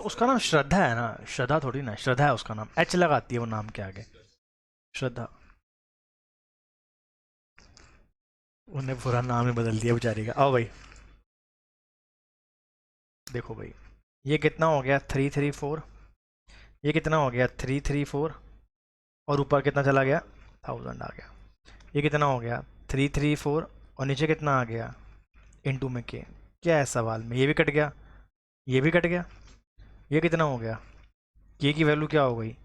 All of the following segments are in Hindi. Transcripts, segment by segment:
उसका नाम श्रद्धा है ना, श्रद्धा थोड़ी ना, श्रद्धा है उसका नाम, एच लगाती है वो नाम के आगे, श्रद्धा। उन्हें पूरा नाम ही बदल दिया बेचारी का। आओ भाई, देखो भाई, ये कितना हो गया 334, ये कितना हो गया 334, और ऊपर कितना चला गया 1000 आ गया। ये कितना हो गया 334, और नीचे कितना आ गया इनटू में के। क्या है सवाल में, ये भी कट गया, ये भी कट गया, ये कितना हो गया, के की वैल्यू क्या हो गई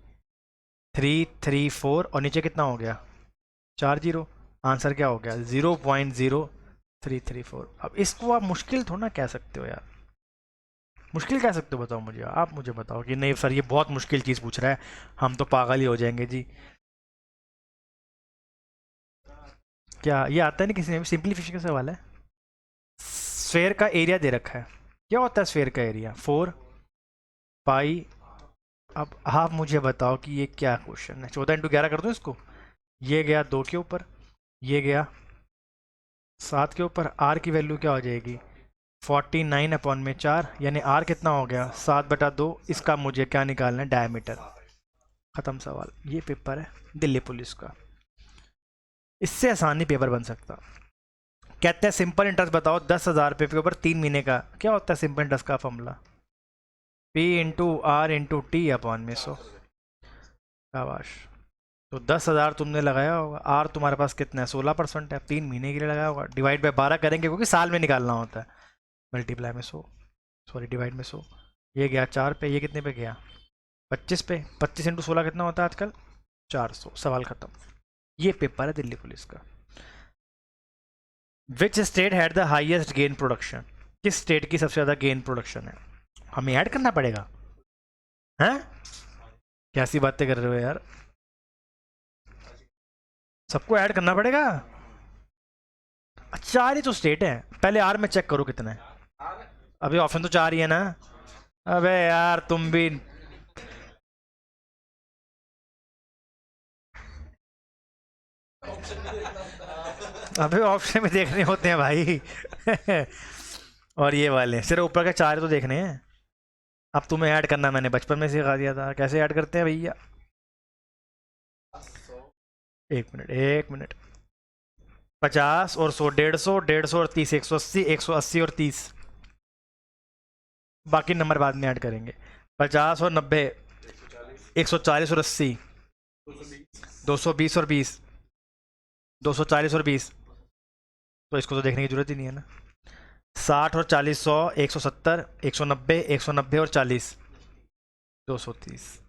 334, और नीचे कितना हो गया 40। आंसर क्या हो गया 0.0334। अब इसको आप मुश्किल थोड़ा ना कह सकते हो यार, मुश्किल कह सकते हो बताओ मुझे, आप मुझे बताओ कि नहीं सर ये बहुत मुश्किल चीज़ पूछ रहा है, हम तो पागल ही हो जाएंगे जी। क्या ये आता है नहीं किसी ने भी, सिंप्लीफिकेशन का सवाल है। स्फेयर का एरिया दे रखा है, क्या होता है स्फेयर का एरिया 4 पाई। अब आप मुझे बताओ कि ये क्या क्वेश्चन है, 14 × 11 कर दो इसको, ये गया 2 के ऊपर, ये गया 7 के ऊपर, आर की वैल्यू क्या हो जाएगी 49/4, यानी आर कितना हो गया 7/2। इसका मुझे क्या निकालना है डायमीटर। ख़त्म सवाल, ये पेपर है दिल्ली पुलिस का, इससे आसान नहीं पेपर बन सकता। कहते हैं सिंपल इंटरेस्ट बताओ 10,000 रुपये के ऊपर 3 महीने का, क्या होता है सिंपल इंटरेस्ट का फॉर्मूला, P × R × T/100। शाबाश। तो 10,000 तुमने लगाया होगा, आर तुम्हारे पास कितना है 16% है, 3 महीने के लिए लगाया होगा, डिवाइड बाय 12 करेंगे क्योंकि साल में निकालना होता है, मल्टीप्लाई में 100, सॉरी डिवाइड में 100। ये गया 4 पे, ये कितने पे गया 25 पे, 25 × 16 कितना होता है आजकल 400। सवाल खत्म। ये पेपर है दिल्ली पुलिस का। Which state had the highest gain production, किस स्टेट की सबसे ज़्यादा गेन प्रोडक्शन है। हमें ऐड करना पड़ेगा, हैं कैसी बातें कर रहे हो यार, सबको ऐड करना पड़ेगा। चार ही तो स्टेट है, पहले आर में चेक करो कितना है, अभी ऑप्शन तो 4 ही है ना। अबे यार तुम भी, अबे ऑप्शन में देखने होते हैं भाई। और ये वाले सिर्फ ऊपर के 4 तो देखने हैं। अब तुम्हें ऐड करना मैंने बचपन में सिखा दिया था, कैसे ऐड करते हैं भैया। 1 मिनट 1 मिनट, 50 और 100, 150, 150 और 30, 180, 180 और 30, बाकी नंबर बाद में ऐड करेंगे। 50 और 90, 140 और 80, 220 और 20, 240 और 20, तो इसको तो देखने की जरूरत ही नहीं है ना। 60 और 40, 100, 170, 190, 190 और 40, 230,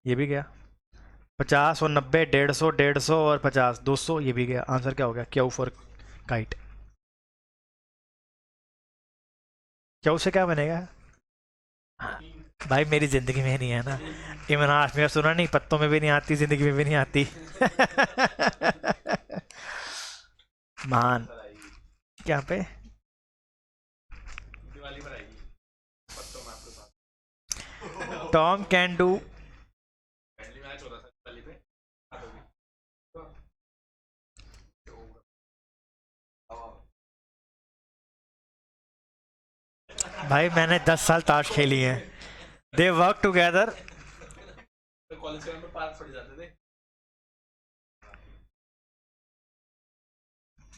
ये भी गया। 50 और 90, 150, 150 और 50, 200, ये भी गया। आंसर क्या हो गया क्यू फॉर काइट। क्यू से क्या बनेगा भाई, मेरी जिंदगी में नहीं है ना। इमरान हाशमी का सुना नहीं, पत्तों में भी नहीं आती, जिंदगी में भी नहीं आती। मान क्या पे टॉम कैन डू, भाई मैंने 10 साल ताश खेली है। दे वर्क टुगेदर,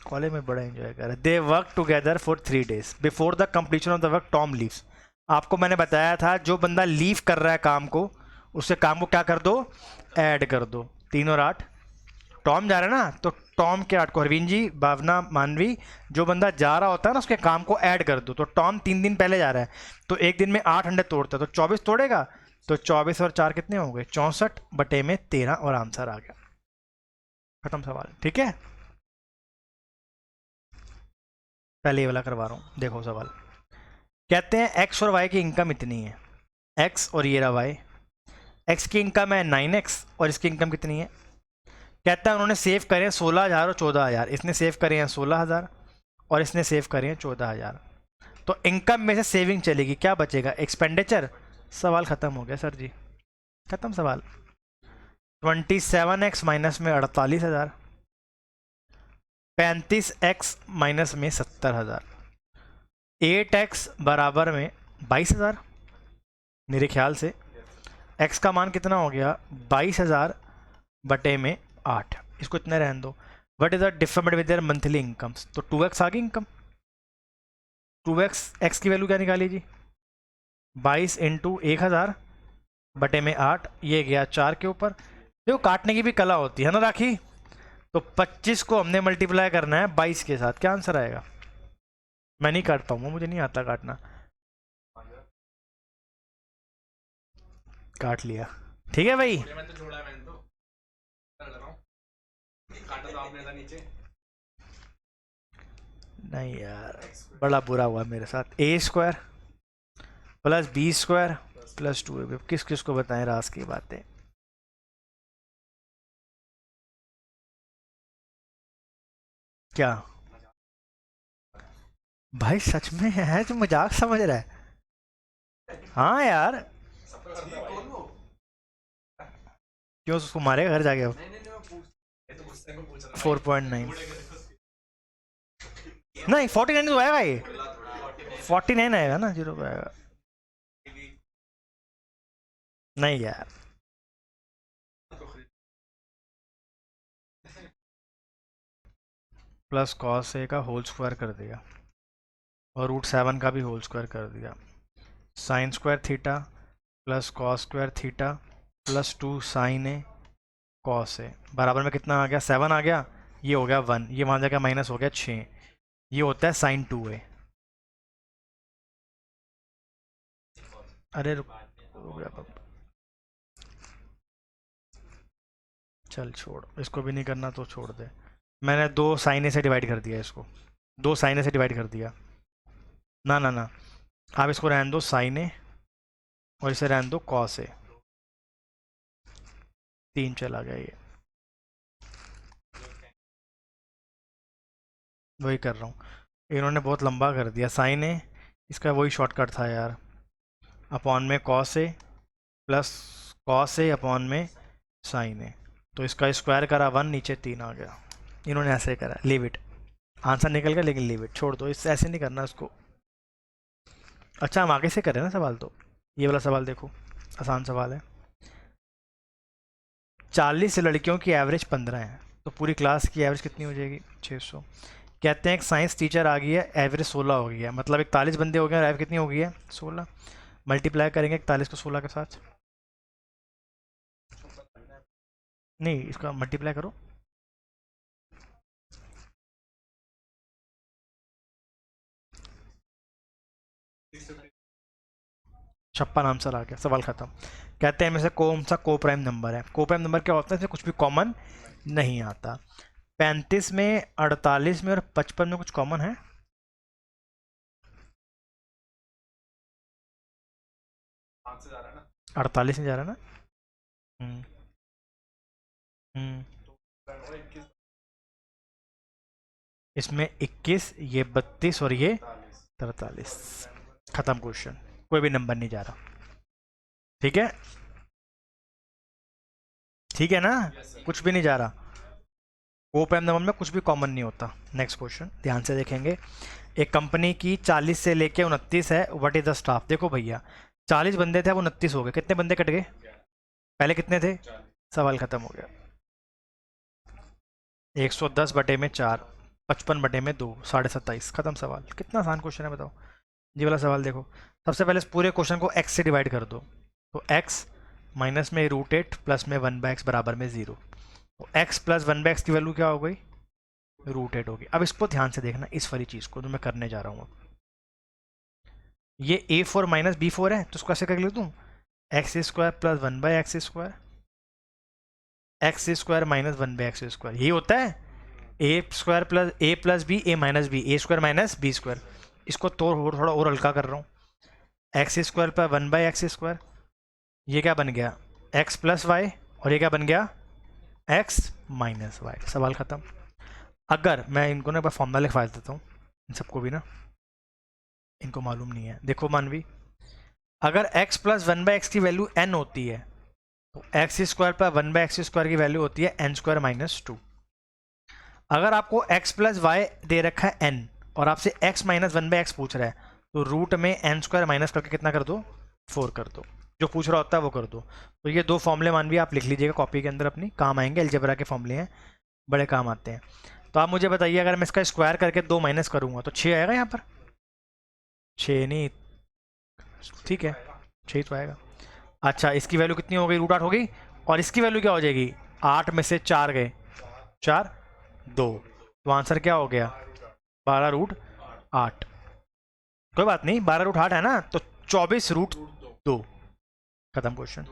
कॉलेज में बड़ा एंजॉय कर, they work together for 3 days before the completion of the work Tom leaves. आपको मैंने बताया था जो बंदा लीव कर रहा है काम को, उससे काम को क्या कर दो ऐड कर दो। 3 और 8, टॉम जा रहा है ना, तो टॉम के 8 को अरविंद जी, भावना, मानवी, जो बंदा जा रहा होता है ना उसके काम को ऐड कर दो। तो टॉम 3 दिन पहले जा रहा है, तो एक दिन में 8 अंडे तोड़ता है, तो 24 तोड़ेगा, तो 24 और 4 कितने हो गए 64/13, और आंसर आ गया। खत्म सवाल, ठीक है। पहले ये वाला करवा रहा हूँ, देखो सवाल। कहते हैं एक्स और वाई की इनकम इतनी है, एक्स और ये रहा वाई, एक्स की इनकम है 9x और इसकी इनकम कितनी है। कहता है उन्होंने सेव करे हैं 16,000 और 14,000, इसने सेव करे हैं 16,000 और इसने सेव करे हैं 14,000। तो इनकम में से सेविंग चलेगी, क्या बचेगा एक्सपेंडिचर। सवाल खत्म हो गया सर जी, खत्म सवाल। 27x माइनस में 48,000, 35x माइनस में 70,000, 8x बराबर में 22,000, मेरे ख्याल से x का मान कितना हो गया 22,000 बटे में 8, इसको इतने रहने दो। What is the difference with their monthly incomes, तो 2x आ गई इनकम। 2x x की वैल्यू क्या निकाली जी, 22 इंटू 1000 बटे में 8, ये गया 4 के ऊपर। देखो काटने की भी कला होती है ना राखी, तो 25 को हमने मल्टीप्लाई करना है 22 के साथ, क्या आंसर आएगा। मैं नहीं काट पाऊंगा, मुझे नहीं आता काटना। काट लिया, ठीक है भाई। नहीं यार, बड़ा बुरा हुआ मेरे साथ। A square plus b square plus 2ab, किस किस को बताएं रास की बातें। क्या भाई सच में है जो मजाक समझ रहा है। हाँ यार, क्यों उसको मारेगा घर जाके अब। 4.9 नहीं 49 तो आएगा, ये 49 आएगा ना, 0 पे आएगा। नहीं यार, प्लस कॉस ए का होल स्क्वायर कर दिया और √7 का भी होल स्क्वायर कर दिया। Sine square theta plus cos square theta plus 2 sine a cos a बराबर में कितना आ गया, 7 आ गया। ये हो गया 1, ये वहाँ जाकर माइनस हो गया 6, ये होता है साइन 2a। अरे रुक गया बाबा। चल छोड़, इसको भी नहीं करना तो छोड़ दे। मैंने 2 साइन ए से डिवाइड कर दिया इसको, 2 साइन ए से डिवाइड कर दिया। ना ना ना, आप इसको रहने दो साइन ए और इसे रहने दो कॉस ए। 3 चला गया ये, वही कर रहा हूँ। इन्होंने बहुत लंबा कर दिया साइन ए, इसका वही शॉर्टकट था यार, अपॉन में cos A plus cos A upon में साइन ए। तो इसका स्क्वायर करा 1, नीचे 3 आ गया। इन्होंने ऐसे करा, लीव इट, आंसर निकल गया लेकिन लीव इट, छोड़ दो, इससे ऐसे नहीं करना इसको। अच्छा हम आगे से करें ना सवाल, तो ये वाला सवाल देखो, आसान सवाल है। 40 लड़कियों की एवरेज 15 है, तो पूरी क्लास की एवरेज कितनी हो जाएगी, 600। कहते हैं एक साइंस टीचर आ गई है, एवरेज 16 हो गई है, मतलब 41 बंदे हो गए और एवरेज कितनी हो गई है 16। मल्टीप्लाई करेंगे 41 को 16 के साथ, नहीं इसका मल्टीप्लाई करो। 56 आंसर आ गया, सवाल खत्म। कहते हैं में से कौन सा को प्राइम नंबर है। को प्राइम नंबर क्या होता है, इसमें कुछ भी कॉमन नहीं आता। 35 में, 48 में और 55 में कुछ कॉमन है। 48 में जा रहा है ना। हम्म हम्म, इसमें 21, ये 32 और ये 43। खत्म क्वेश्चन, कोई भी नंबर नहीं जा रहा। ठीक है, ठीक है ना, कुछ भी नहीं जा रहा। को प्राइम नंबर में कुछ भी कॉमन नहीं होता। नेक्स्ट क्वेश्चन ध्यान से देखेंगे। एक कंपनी की 40 से लेके 29 है, व्हाट इज द स्टाफ। देखो भैया 40 बंदे थे, अब 29 हो गए, कितने बंदे कट गए, पहले कितने थे। सवाल खत्म हो गया। 110 बटे में 4, 55 बटे में 2, 27.5, खत्म सवाल। कितना आसान क्वेश्चन है बताओ। ये वाला सवाल देखो, सबसे पहले इस पूरे क्वेश्चन को x से डिवाइड कर दो, तो x माइनस में √8 प्लस में 1/x बराबर में 0। तो x प्लस 1/x की वैल्यू क्या हो गई, √8 होगी। अब इसको ध्यान से देखना, इस वाली चीज़ को जो मैं करने जा रहा हूँ। ये a4 माइनस b4 है, तो इसको ऐसे कर लिख दूँ, x square plus 1/x square, x square minus 1/x square, यही होता है ए स्क्वायर प्लस ए प्लस बी, ए माइनस बी, ए स्क्वायर माइनस बी स्क्वायर। इसको तो थोड़ा और हल्का कर रहा हूँ, एक्स स्क्वायर पर 1/x स्क्वायर, ये क्या बन गया x प्लस वाई, और ये क्या बन गया x माइनस वाई। सवाल ख़त्म। अगर मैं इनको ना एक बार फॉर्मूला लिखवा देता हूँ, इन सबको भी ना, इनको मालूम नहीं है। देखो मानवी, अगर x प्लस 1/x की वैल्यू n होती है, तो एक्स स्क्वायर पर 1/x स्क्वायर की वैल्यू होती है n स्क्वायर माइनस 2। अगर आपको x प्लस वाई दे रखा है n और आपसे x माइनस 1/x पूछ रहा है, तो रूट में n स्क्वायर माइनस करके कितना कर दो, 4 कर दो। जो पूछ रहा होता है वो कर दो। तो ये दो फॉर्मूले मानवी आप लिख लीजिएगा कॉपी के अंदर अपनी, काम आएंगे, अलजेब्रा के फॉर्मूले हैं, बड़े काम आते हैं। तो आप मुझे बताइए, अगर मैं इसका स्क्वायर करके 2 माइनस करूँगा तो 6 आएगा यहाँ पर? 6 नहीं, ठीक है 6 तो आएगा। अच्छा, इसकी वैल्यू कितनी हो गई? √8 हो गई। और इसकी वैल्यू क्या हो जाएगी? 8 में से 4 गए, 4 2, तो आंसर क्या हो गया? 12√8। कोई बात नहीं, 12√8 है ना, तो 24√2। खत्म क्वेश्चन,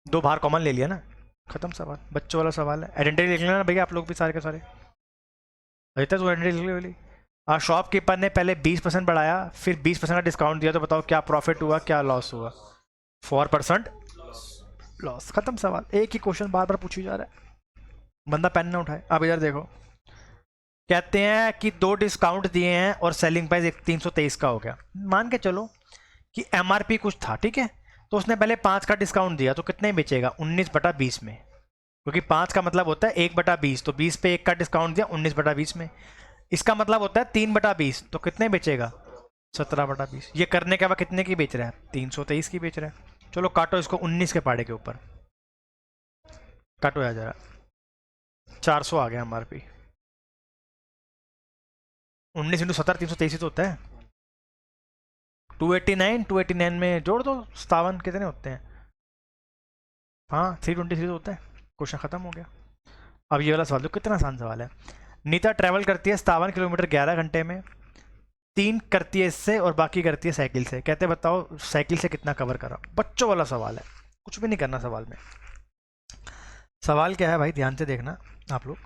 दो बाहर कॉमन ले लिया ना, खत्म सवाल। बच्चों वाला सवाल है, आइडेंटिटी लिख लेना भैया आप लोग भी सारे के सारे। रहता तो आइडेंटिटी लिख ली। शॉपकीपर ने पहले 20% बढ़ाया, फिर 20% का डिस्काउंट दिया, तो बताओ क्या प्रॉफिट हुआ क्या लॉस हुआ? 4% लॉस। खत्म सवाल। एक ही क्वेश्चन बार बार पूछी जा रहा है, बंदा पेन ना उठाए। अब इधर देखो, कहते हैं कि दो डिस्काउंट दिए हैं और सेलिंग प्राइस 323 का हो गया। मान के चलो कि एमआरपी कुछ था, ठीक है, तो उसने पहले 5 का डिस्काउंट दिया, तो कितने बेचेगा? 19/20 में, क्योंकि 5 का मतलब होता है 1/20, तो 20 पे 1 का डिस्काउंट दिया 19/20 में। इसका मतलब होता है 3/20, तो कितने बेचेगा? 17/20। ये करने के बाद कितने की बेच रहा है? 323 की बेच रहा है। चलो काटो इसको 19 के पाड़े के ऊपर, काटो यार जरा, 400 आ गया एमआरपी। 19 × 17 323 तो होता है। 289 में जोड़ दो 57, कितने होते हैं? हाँ 323 तो होता है। क्वेश्चन खत्म हो गया। अब ये वाला सवाल, तो कितना आसान सवाल है। नीता ट्रैवल करती है 57 किलोमीटर 11 घंटे में, 3 करती है इससे और बाकी करती है साइकिल से। कहते हैं बताओ साइकिल से कितना कवर करा? बच्चों वाला सवाल है, कुछ भी नहीं करना सवाल में। सवाल क्या है भाई, ध्यान से देखना आप लोग।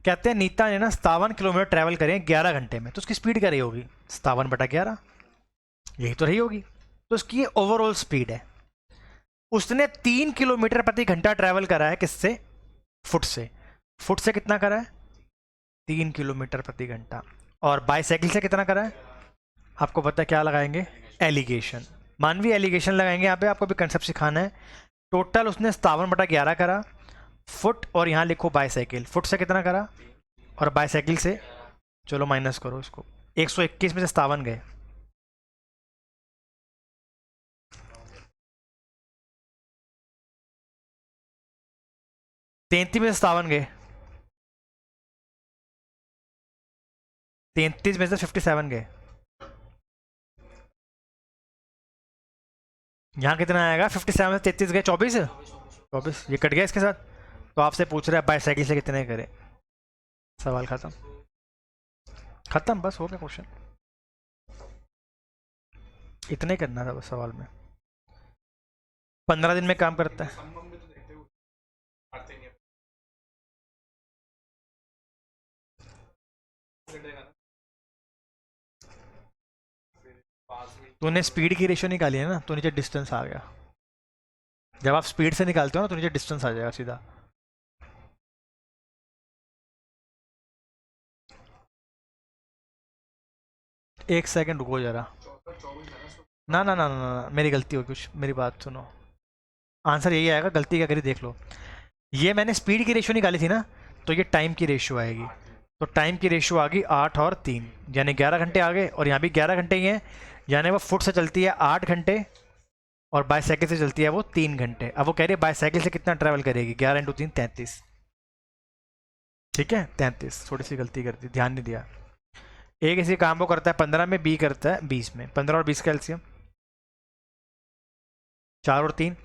कहते हैं नीता ने ना 57 किलोमीटर ट्रैवल करें 11 घंटे में, तो उसकी स्पीड क्या रही होगी? 57/11, यही तो रही होगी। तो इसकी ओवरऑल स्पीड है। उसने 3 किलोमीटर प्रति घंटा ट्रैवल करा है, किससे? फुट से। फुट से कितना करा है? 3 किलोमीटर प्रति घंटा। और बाईसाइकिल से कितना करा है? आपको पता है क्या लगाएंगे? एलिगेशन, मानवीय एलिगेशन लगाएंगे यहाँ पे, आपको भी कंसेप्ट सिखाना है। टोटल उसने 57/11 करा फुट, और यहाँ लिखो बाईसाइकिल, फुट से कितना करा और बाईसाइकिल से, चलो माइनस करो इसको। 121 में से 57 गए, 33 में से 57 गए, 33 में से 57 गए। यहाँ कितना आएगा? 57 में 33 गए, 24, 24 ये कट गया इसके साथ। तो आपसे पूछ रहे हैं बाईसाइकिल से कितने करें? सवाल खत्म, खत्म, बस हो गया क्वेश्चन। इतना ही करना था बस सवाल में। 15 दिन में काम करता है। तूने स्पीड की रेशियो निकाली है ना, तो नीचे डिस्टेंस आ गया। जब आप स्पीड से निकालते हो ना, तो नीचे डिस्टेंस आ जाएगा सीधा। एक सेकंड रुको जरा। ना, मेरी गलती हो कुछ, मेरी बात सुनो। आंसर यही आएगा, गलती क्या करी देख लो। ये मैंने स्पीड की रेशियो निकाली थी ना, तो ये टाइम की रेशियो आएगी। तो टाइम की रेशियो आ गई 8 और 3, यानी 11 घंटे आ गए, और यहाँ भी 11 घंटे ही हैं। यानी वो फुट से चलती है 8 घंटे, और बाईसाइकिल से चलती है वो 3 घंटे। अब वो कह रही है बाईसाइकिल से कितना ट्रैवल करेगी? 11 × 3 33, ठीक है 33। थोड़ी सी गलती कर दी, ध्यान नहीं दिया। एक इसी काम को करता है 15 में, बी करता है 20 में। 15 और 20 का एलसीएम 4 और 3।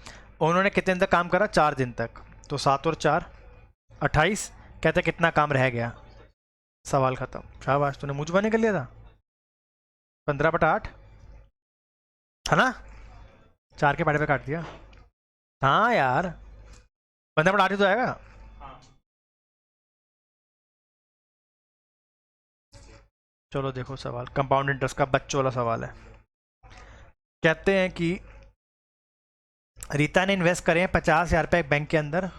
उन्होंने कितने दिन तक काम करा? 4 दिन तक। तो 7 और 4 28। कहते कितना काम रह गया? सवाल खत्म। शाबाश, तूने मुझ बने कर लिया था। 15/8 है ना, 4 के पाड़े पे काट दिया। हाँ यार, 15/8 ही तो आएगा। चलो देखो सवाल, कंपाउंड इंटरेस्ट का बच्चों वाला सवाल है। कहते हैं कि रीता ने इन्वेस्ट करे हैं 50,000 रुपये एक बैंक के अंदर।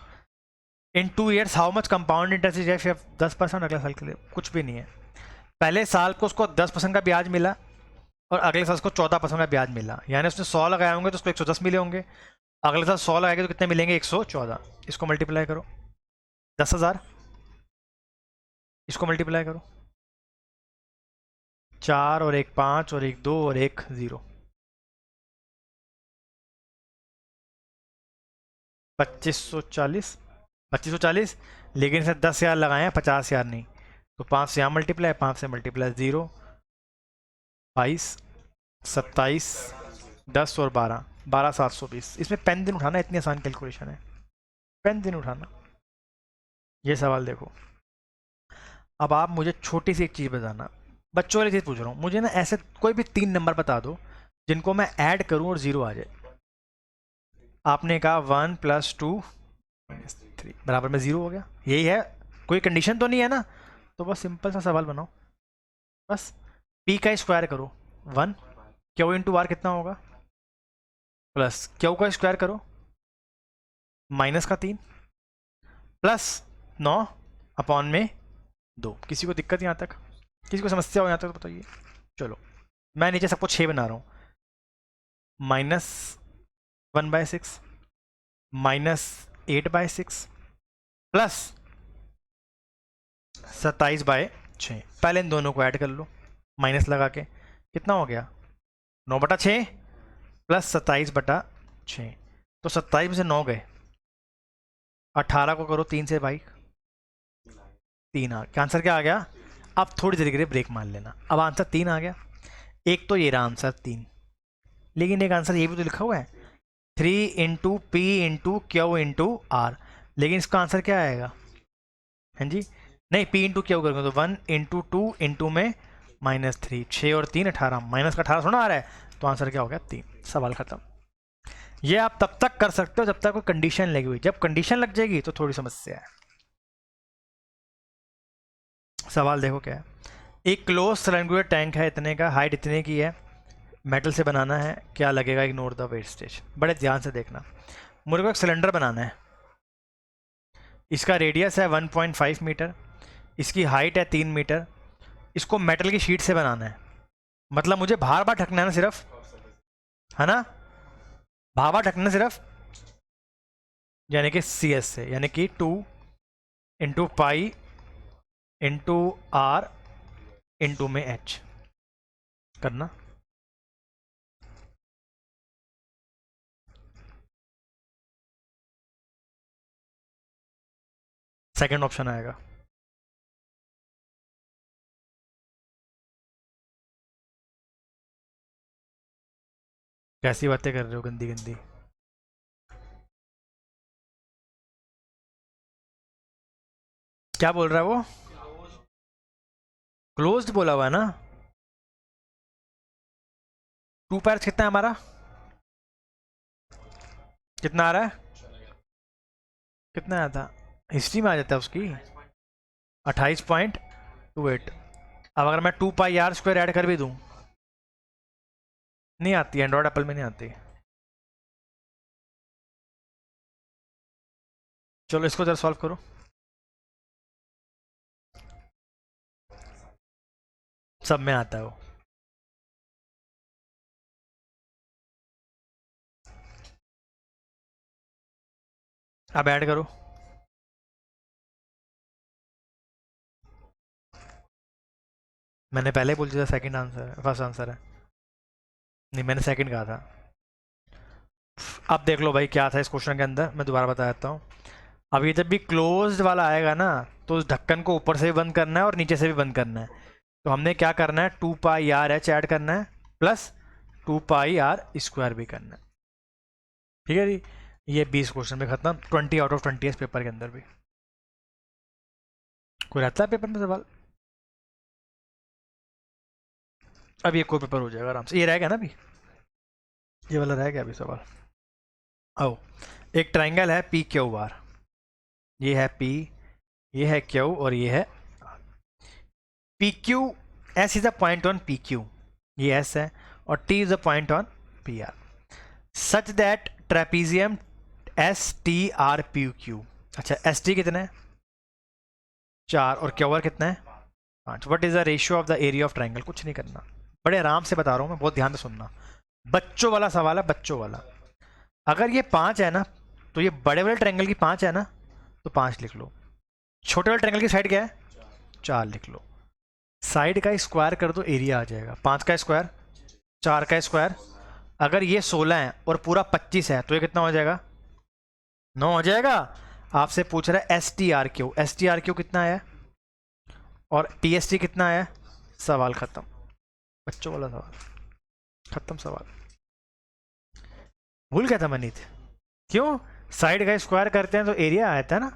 इन 2 years how much compound interest is 10%। अगले साल के लिए कुछ भी नहीं है। पहले साल को उसको 10% का ब्याज मिला, और अगले साल उसको 14% का ब्याज मिला। यानी उसने 100 लगाए होंगे तो उसको 110 मिले होंगे। अगले साल 100 लगाएंगे तो कितने मिलेंगे? 114। इसको मल्टीप्लाई करो, 10,000। इसको मल्टीप्लाई करो, 4 और 1 5 और 1 2 और 1 0। 2540, 2540, लेकिन इसे 10,000 लगाए हैं, 50,000 नहीं। तो 5 से यहाँ मल्टीप्लाई, 5 से मल्टीप्लाई 0, 22, 27, 10 और 12, 12,720। इसमें पेन दिन उठाना, इतनी आसान कैलकुलेशन है, पेन दिन उठाना। ये सवाल देखो। अब आप मुझे छोटी सी एक चीज़ बताना, बच्चों वाली चीज़ पूछ रहा हूँ, मुझे ना ऐसे कोई भी 3 नंबर बता दो जिनको मैं ऐड करूँ और 0 आ जाए। आपने कहा 1 + 2 - 3 बराबर में 0 हो गया, यही है, कोई कंडीशन तो नहीं है ना। तो बस सिंपल सा सवाल बनाओ, बस p का स्क्वायर करो 1, क्यू इंटू आर कितना होगा, प्लस क्यू का स्क्वायर करो माइनस का 3, प्लस 9 अपॉन में 2। किसी को दिक्कत यहाँ तक, किसी को समस्या हो यहाँ तक तो बताइए। चलो मैं नीचे सबको 6 बना रहा हूँ, -1/6, -8/6, प्लस 27/6। पहले इन दोनों को ऐड कर लो माइनस लगा के, कितना हो गया 9/6 प्लस 27/6। तो 27 में से 9 गए, 18 को करो 3 से भाई, 3 आ गया। आंसर क्या आ गया? अब थोड़ी देर के लिए ब्रेक मान लेना, अब आंसर 3 आ गया। एक तो ये रहा आंसर 3, लेकिन एक आंसर ये भी तो लिखा हुआ है 3 into P into Q into R, लेकिन इसका आंसर क्या आएगा? हाँ जी, नहीं पी इंटू क्यू करोगे तो 1 इंटू 2 इंटू में -3, 6 और 3 18, माइनस का 18 थोड़ा आ रहा है, तो आंसर क्या हो गया 3। सवाल खत्म। ये आप तब तक कर सकते हो जब तक कोई कंडीशन लगी हुई, जब कंडीशन लग जाएगी तो थोड़ी समस्या है। सवाल देखो क्या है, एक क्लोज सिलेंडर टैंक है, इतने का, हाइट इतने की है, मेटल से बनाना है, क्या लगेगा? Ignore the wastage. बड़े ध्यान से देखना, मुझे को एक सिलेंडर बनाना है, इसका रेडियस है 1.5 मीटर, इसकी हाइट है 3 मीटर, इसको मेटल की शीट से बनाना है, मतलब मुझे बार बार ढकना है ना सिर्फ, है ना, बार बार ढकना सिर्फ, यानी कि CS से, यानी कि 2 into pi into R into में H करना। सेकंड ऑप्शन आएगा, कैसी बातें कर रहे हो गंदी गंदी। क्या बोल रहा है वो? क्लोज्ड बोला हुआ है ना। 2 पैर्स कितना है हमारा, कितना आ रहा है, कितना आया था हिस्ट्री में, आ जाता है उसकी 28.28। अब अगर मैं 2πr² ऐड कर भी दूं, नहीं आती, एंड्रॉयड एप्पल में नहीं आती। चलो इसको जरा सॉल्व करो, सब में आता है वो। अब ऐड करो, मैंने पहले बोल दिया था सेकंड आंसर है, फर्स्ट आंसर है, नहीं मैंने सेकंड कहा था। अब देख लो भाई क्या था इस क्वेश्चन के अंदर, मैं दोबारा बता देता हूँ। अब ये जब भी क्लोज्ड वाला आएगा ना, तो उस ढक्कन को ऊपर से भी बंद करना है और नीचे से भी बंद करना है। तो हमने क्या करना है, 2πr/h ऐड करना है, प्लस 2πr² भी करना है। ठीक है जी, ये 20 क्वेश्चन में खत्म, 20 आउट ऑफ 20 इस पेपर के अंदर भी। कोई रहता है पेपर में सवाल? अब ये कोई पेपर हो जाएगा आराम से, ये रहेगा ना अभी, ये वाला रहेगा अभी सवाल। आओ, एक ट्राइंगल है PQR, ये है P, ये है Q और ये है PQ। S is a point on PQ, ये S है, और T is a point on PR, such that trapezium STRPQ। अच्छा ST कितना है 4 और QR कितना है 5। What is the ratio of the area of triangle? कुछ नहीं करना, बड़े आराम से बता रहा हूँ मैं, बहुत ध्यान से सुनना, बच्चों वाला सवाल है, बच्चों वाला। अगर ये 5 है ना, तो ये बड़े वाले ट्रायंगल की 5 है ना, तो 5 लिख लो। छोटे वाले ट्रायंगल की साइड क्या है 4 लिख लो। साइड का स्क्वायर कर दो, एरिया आ जाएगा। 5 का स्क्वायर, 4 का स्क्वायर, अगर ये 16 है और पूरा 25 है तो ये कितना हो जाएगा 9 हो जाएगा। आपसे पूछ रहा है एस टी आर क्यू कितना है और पी एस टी कितना है। सवाल खत्म, बच्चों वाला सवाल खत्म। सवाल भूल गया था मनीत, क्यों साइड का स्क्वायर करते हैं तो एरिया आता है ना,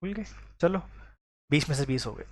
भूल गए। चलो 20 में से 20 हो गए।